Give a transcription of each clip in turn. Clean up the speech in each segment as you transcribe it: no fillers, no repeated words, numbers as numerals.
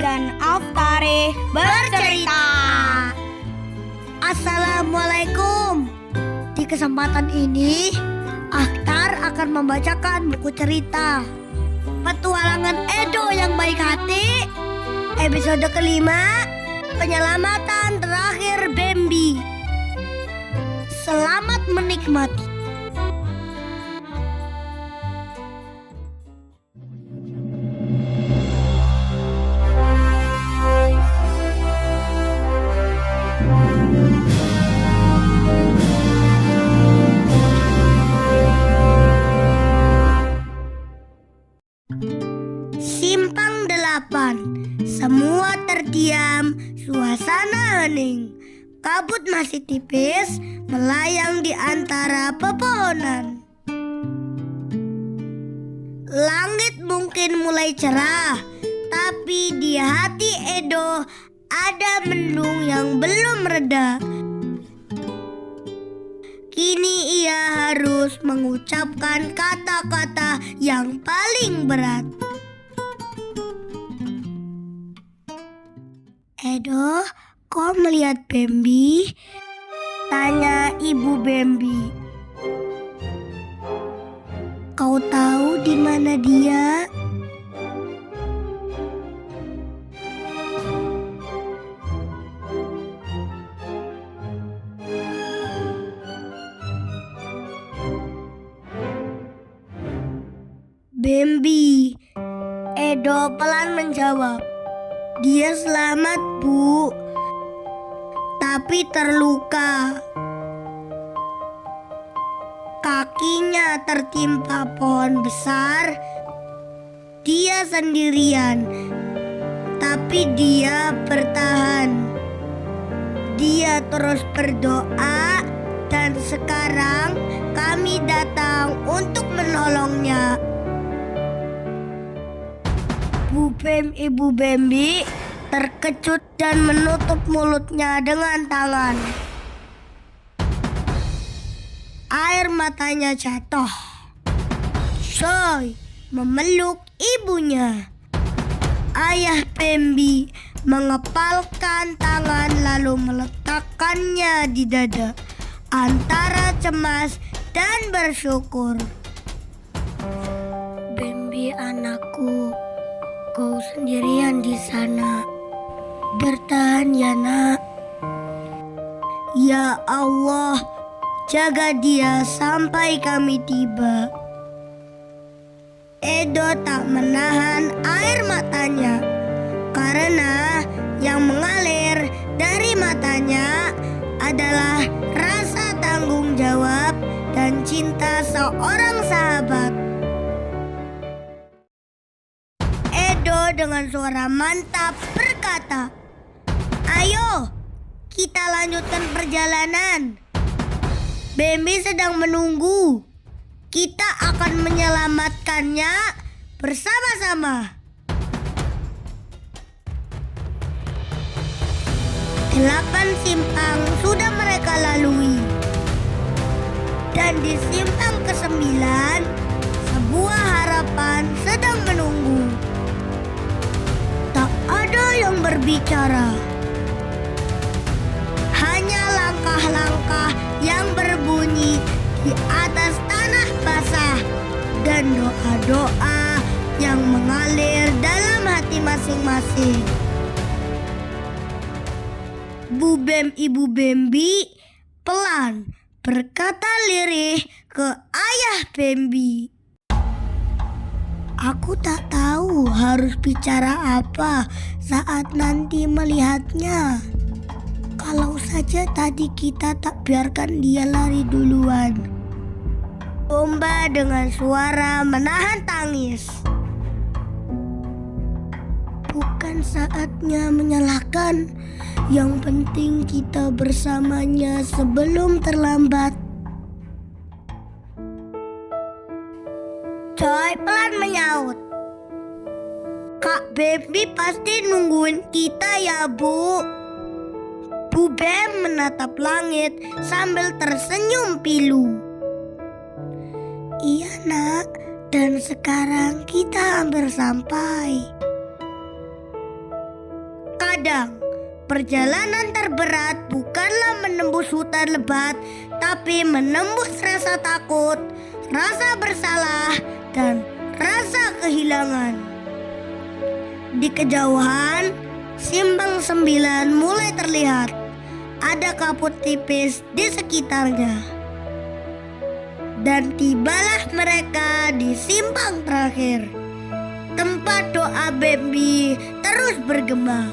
dan Aftari bercerita. Assalamualaikum. Di kesempatan ini, Akhtar akan membacakan buku cerita Petualangan Edo yang Baik Hati, episode kelima, Penyelamatan Terakhir Bambi. Selamat menikmati. Simpang 8. Semua terdiam, suasana hening. Kabut masih tipis, melayang di antara pepohonan. Langit mungkin mulai cerah, tapi di hati Edo ada mendung yang belum reda. Kini ia harus mengucapkan kata-kata yang paling berat. Edo, kau melihat Bambi? Tanya ibu Bambi. Kau tahu di mana dia? Bambi. Edo pelan menjawab. Dia selamat, Bu. Tapi terluka. Kakinya tertimpa pohon besar. Dia sendirian. Tapi dia bertahan. Dia terus berdoa. Dan sekarang kami datang untuk menolongnya. Ibu Bambi terkejut dan menutup mulutnya dengan tangan. Air matanya jatuh. Joy memeluk ibunya. Ayah Bambi mengepalkan tangan lalu meletakkannya di dada antara cemas dan bersyukur. Bambi anakku, kau sendirian di sana. Bertahan ya nak. Ya Allah, jaga dia sampai kami tiba. Edo tak menahan air matanya karena yang mengalir dari matanya adalah rasa tanggung jawab dan cinta seorang sahabat. Edo dengan suara mantap berkata, "Ayo, kita lanjutkan perjalanan. Bambi sedang menunggu. Kita akan menyelamatkannya bersama-sama." 8 simpang sudah mereka lalui. Dan di simpang ke-9, sebuah harapan sedang menunggu. Tak ada yang berbicara. Hanya langkah-langkah yang berbunyi di atas tanah basah dan doa-doa yang mengalir dalam hati masing-masing. Ibu Bambi pelan berkata lirih ke ayah Bambi. Aku tak tahu harus bicara apa saat nanti melihatnya. Kalau saja tadi kita tak biarkan dia lari duluan. Domba dengan suara menahan tangis. Bukan saatnya menyalahkan. Yang penting kita bersamanya sebelum terlambat. Joy pelan menyaut. Kak Bambi pasti nungguin kita ya, Bu. Bu Bam menatap langit sambil tersenyum pilu. Iya nak, dan sekarang kita hampir sampai. padang. Perjalanan terberat bukanlah menembus hutan lebat, tapi menembus rasa takut, rasa bersalah, dan rasa kehilangan. Di kejauhan, Simpang 9 mulai terlihat. Ada kabut tipis di sekitarnya. Dan tibalah mereka di simpang terakhir. Tempat doa Bambi terus bergema.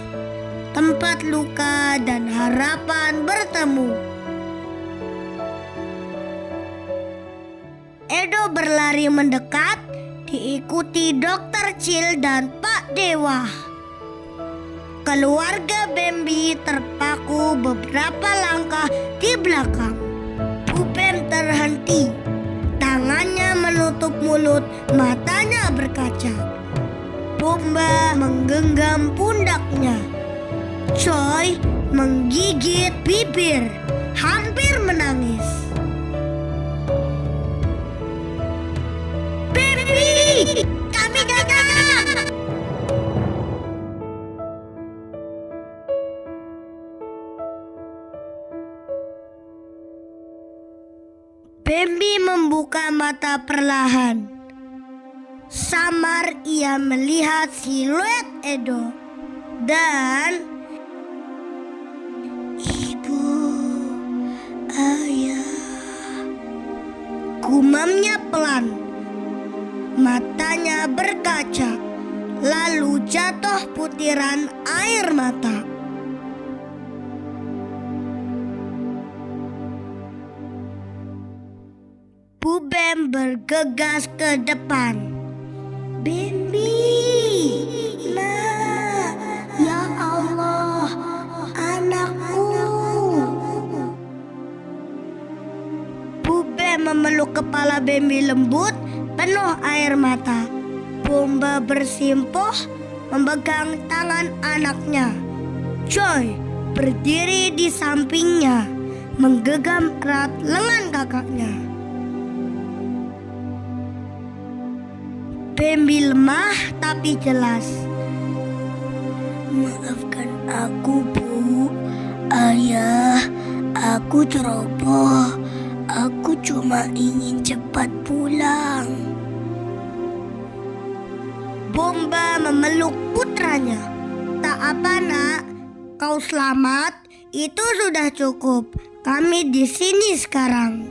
Tempat luka dan harapan bertemu. Edo berlari mendekat, diikuti Dokter Cil dan Pak Dewa. Keluarga Bambi terpaku beberapa langkah di belakang. Bu Bem terhenti. Tangannya menutup mulut, matanya berkaca. Bomba menggenggam pundaknya. Choi menggigit bibir, hampir menangis. Bambi, kami datang! Bambi membuka mata perlahan. Samar ia melihat siluet Edo. Dan ibu, ayah, gumamnya pelan. Matanya berkaca, lalu jatuh butiran air mata. Bu Bem bergegas ke depan. Bambi, nak, ya Allah, anakku. Bu Bem memeluk kepala Bambi lembut, penuh air mata. Bomba bersimpuh memegang tangan anaknya. Choi berdiri di sampingnya, menggenggam erat lengan kakaknya. Bambi lemah tapi jelas. Maafkan aku, Bu. Ayah, aku ceroboh. Aku cuma ingin cepat pulang. Bomba memeluk putranya. Tak apa, nak. Kau selamat. Itu sudah cukup. Kami di sini sekarang.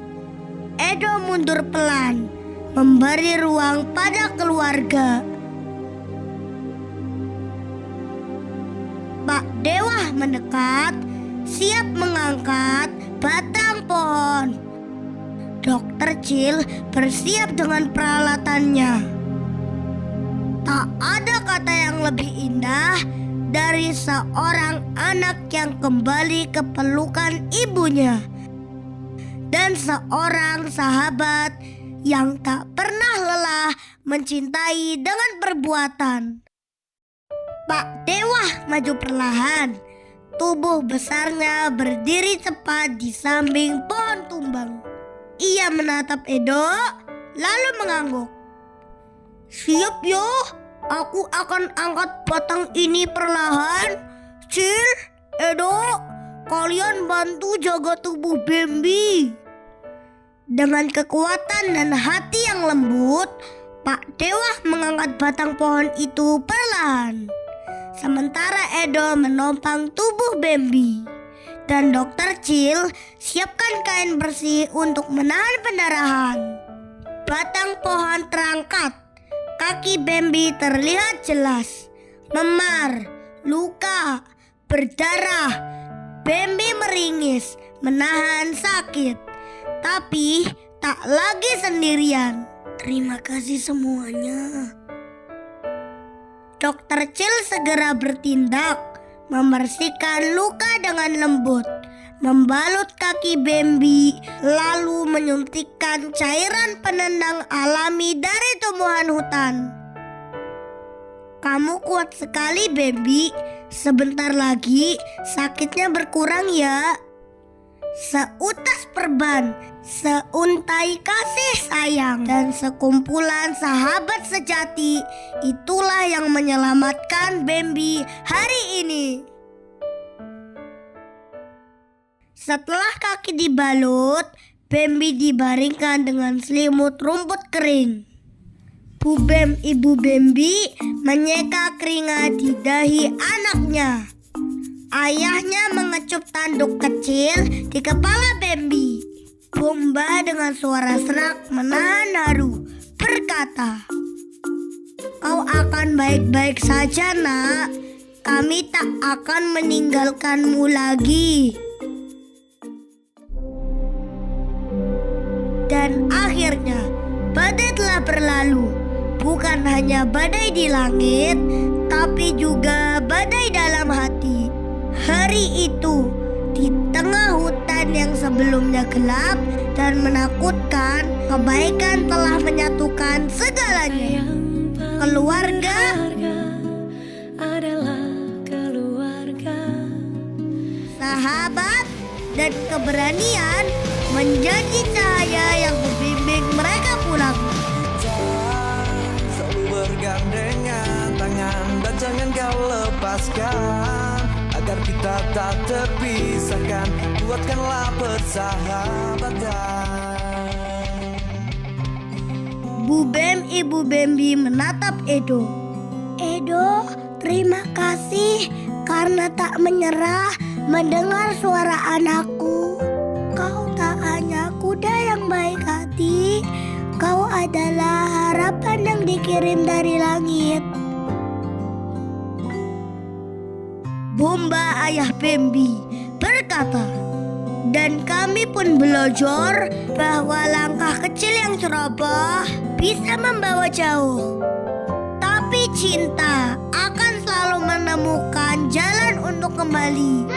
Edo mundur pelan, memberi ruang pada keluarga. Pak Dewa mendekat, siap mengangkat batang pohon. Dokter Cil bersiap dengan peralatannya. Tak ada kata yang lebih indah dari seorang anak yang kembali ke pelukan ibunya. Dan seorang sahabat yang tak pernah lelah mencintai dengan perbuatan. Pak Dewa maju perlahan. Tubuh besarnya berdiri tepat di samping pohon tumbang. Ia menatap Edo, lalu mengangguk. Siap yo, aku akan angkat batang ini perlahan. Cil, Edo, kalian bantu jaga tubuh Bambi. Dengan kekuatan dan hati yang lembut, Pak Dewa mengangkat batang pohon itu perlahan. Sementara Edo menopang tubuh Bambi. Dan Dokter Cil siapkan kain bersih untuk menahan pendarahan. Batang pohon terangkat. Kaki Bambi terlihat jelas. Memar, luka, berdarah. Bambi meringis, menahan sakit. Tapi tak lagi sendirian. Terima kasih semuanya. Dokter Cil segera bertindak, membersihkan luka dengan lembut, membalut kaki Bambi, lalu menyuntikkan cairan penendang alami dari tumbuhan hutan. Kamu kuat sekali, Bambi. Sebentar lagi sakitnya berkurang ya. Seutas perban, seuntai kasih sayang, dan sekumpulan sahabat sejati, itulah yang menyelamatkan Bambi hari ini. Setelah kaki dibalut, Bambi dibaringkan dengan selimut rumput kering. Bu Bem, Ibu Bambi menyeka keringat di dahi anaknya. Ayahnya mengecup tanduk kecil di kepala Bambi. Bumba dengan suara serak menahan haru, berkata, "Kau akan baik-baik saja, Nak. Kami tak akan meninggalkanmu lagi." Dan akhirnya badai telah berlalu. Bukan hanya badai di langit, tapi juga badai dalam hati. Hari itu, di tengah hutan yang sebelumnya gelap dan menakutkan, kebaikan telah menyatukan segalanya. Keluarga adalah keluarga. Sahabat dan keberanian menjadi cahaya yang membimbing mereka pulang. Selalu bergandengan tangan dan jangan kau lepaskan, agar kita tak terpisahkan. Kuatkanlah persahabatan. Bu Bem, Ibu Bambi menatap Edo. Edo, terima kasih karena tak menyerah mendengar suara anakku. Kau tak hanya kuda yang baik hati, kau adalah harapan yang dikirim dari langit. Bumba, ayah Bambi, berkata, "Dan kami pun belajar bahwa langkah kecil yang ceroboh bisa membawa jauh. Tapi cinta akan selalu menemukan jalan untuk kembali."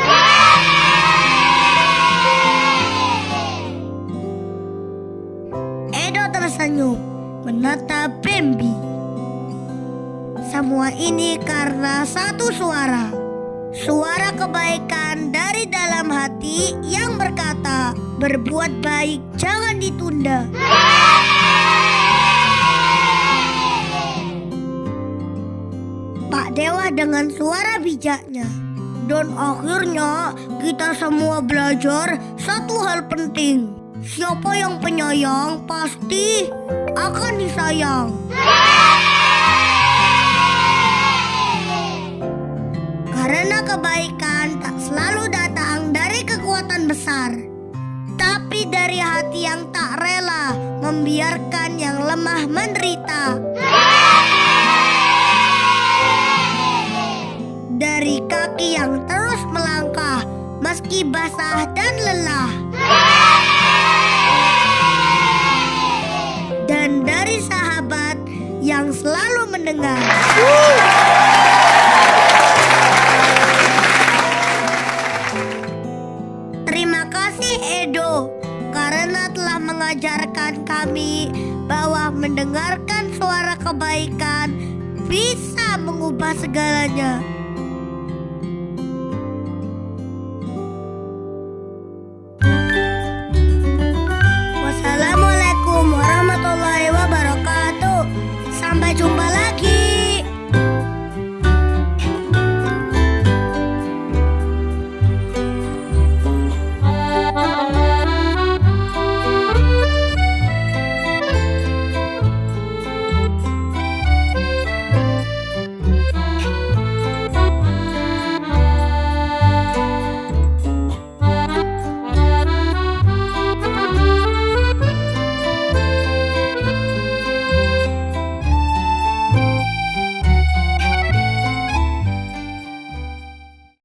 Edo tersenyum menatap Bambi. Semua ini karena satu suara. Suara kebaikan dari dalam hati yang berkata, "Berbuat baik jangan ditunda." Pak Dewa dengan suara bijaknya. Dan akhirnya kita semua belajar satu hal penting. Siapa yang penyayang pasti akan disayang. Karena kebaikan tak selalu datang dari kekuatan besar, tapi dari hati yang tak rela membiarkan yang lemah menderita. Dari kaki yang terus melangkah meski basah dan lelah. Dan dari sahabat yang selalu mendengar. Terima kasih Edo karena telah mengajarkan kami bahwa mendengarkan suara kebaikan bisa mengubah segalanya.